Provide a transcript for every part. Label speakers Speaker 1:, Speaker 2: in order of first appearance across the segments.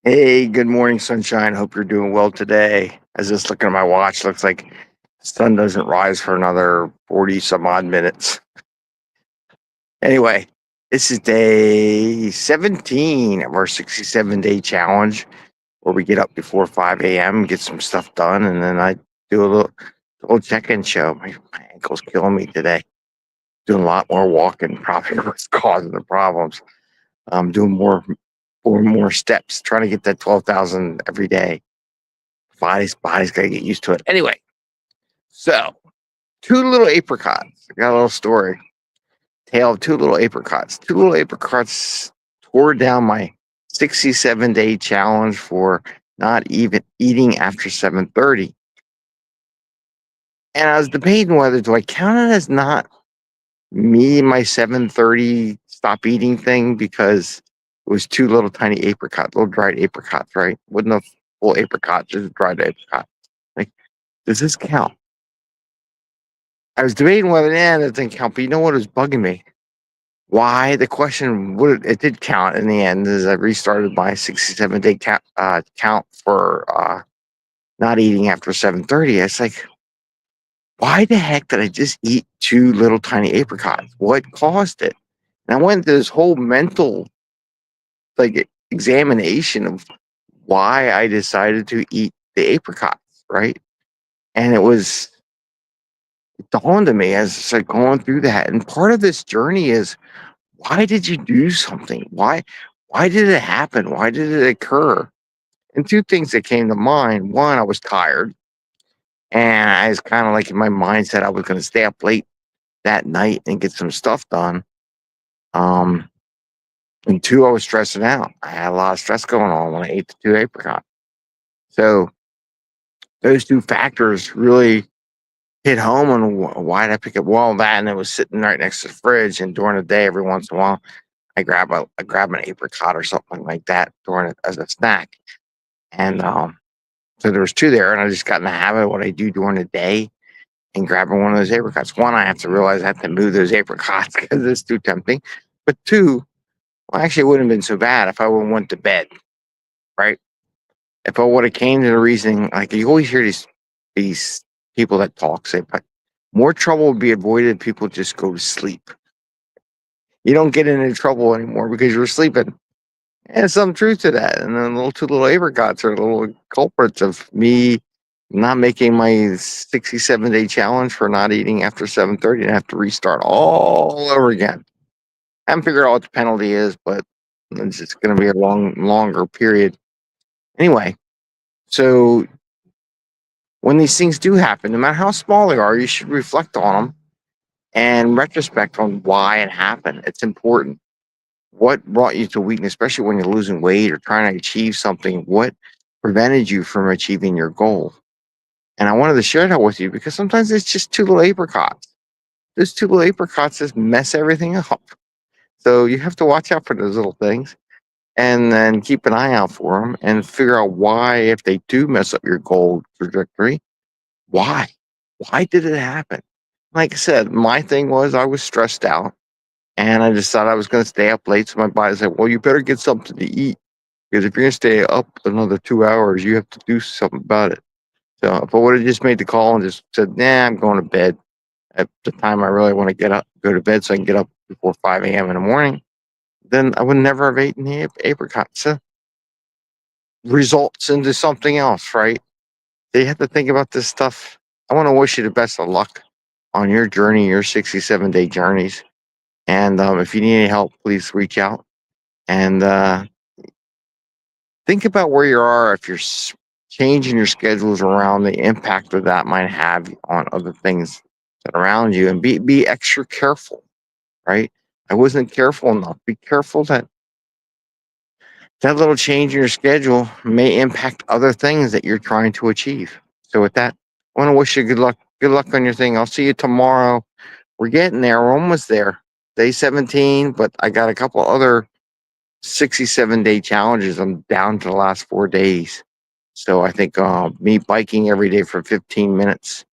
Speaker 1: Hey, good morning, sunshine. Hope you're doing well today. I was just looking at my watch. Looks like the sun doesn't rise for another 40 some odd minutes. Anyway, this is day 17 of our 67-day challenge where we get up before 5 a.m., get some stuff done, and then I do a little check-in show. My ankle's killing me today. Doing a lot more walking, probably what's causing the problems. I'm doing more steps, trying to get that 12,000 every day. Body's got to get used to it. Anyway, so two little apricots. I got a little story. Tale of two little apricots. Two little apricots tore down my 67-day challenge for not even eating after 7:30. And I was debating whether do I count it as not me and my 7:30 stop eating thing because it was two little tiny apricots, little dried apricots, right? Wasn't a full apricot, just dried apricot. Like, does this count? I was debating whether that didn't count, but you know what was bugging me? Why the question would it did count in the end as I restarted my 67-day count for not eating after 7:30. It's like, why the heck did I just eat two little tiny apricots? What caused it? And I went through this whole mental examination of why I decided to eat the apricots, right? And it dawned on me as it's like going through that. And part of this journey is, why did you do something? Why did it happen? Why did it occur? And two things that came to mind. One, I was tired, and I was kind of like in my mindset I was going to stay up late that night and get some stuff done. Um, and two, I was stressing out. I had a lot of stress going on when I ate the two apricots. So those two factors really hit home on why did I pick up well that, and it was sitting right next to the fridge. And during the day, every once in a while, I grab an apricot or something like that during it as a snack. And so there was two there, and I just got in the habit of what I do during the day and grabbing one of those apricots. One, I have to realize I have to move those apricots because it's too tempting. But two, well, actually, it wouldn't have been so bad if I would have went to bed, right? If I would have came to the reasoning, like you always hear these people that talk say, but more trouble would be avoided if people just go to sleep. You don't get into trouble anymore because you're sleeping. And some truth to that. And then two little apricots are little culprits of me not making my 67-day challenge for not eating after 7:30 and have to restart all over again. I haven't figured out what the penalty is, but it's just going to be a longer period. Anyway, so when these things do happen, no matter how small they are, you should reflect on them and retrospect on why it happened. It's important. What brought you to weakness, especially when you're losing weight or trying to achieve something? What prevented you from achieving your goal? And I wanted to share that with you because sometimes it's just two little apricots. Those two little apricots just mess everything up. So you have to watch out for those little things and then keep an eye out for them and figure out why, if they do mess up your goal trajectory, why? Why did it happen? Like I said, my thing was I was stressed out and I just thought I was going to stay up late. So my body said, well, you better get something to eat because if you're going to stay up another 2 hours, you have to do something about it. So if I would have just made the call and just said, nah, I'm going to bed at the time I really want to go to bed so I can get up before 5 a.m. in the morning, then I would never have eaten the apricot. So results into something else, right? So you have to think about this stuff. I want to wish you the best of luck on your journey, your 67-day journeys. And if you need any help, please reach out and think about where you are. If you're changing your schedules around, the impact that that might have on other things that are around you, and be extra careful, right? I wasn't careful enough. Be careful that that little change in your schedule may impact other things that you're trying to achieve. So with that, I want to wish you good luck. Good luck on your thing. I'll see you tomorrow. We're getting there. We're almost there. Day 17, but I got a couple other 67-day challenges. I'm down to the last 4 days. So I think me biking every day for 15 minutes,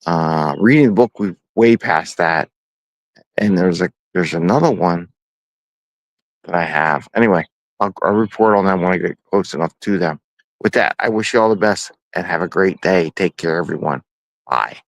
Speaker 1: reading the book, we've way past that. And there's another one that I have. Anyway, I'll report on them when I get close enough to them. With that, I wish you all the best and have a great day. Take care, everyone. Bye.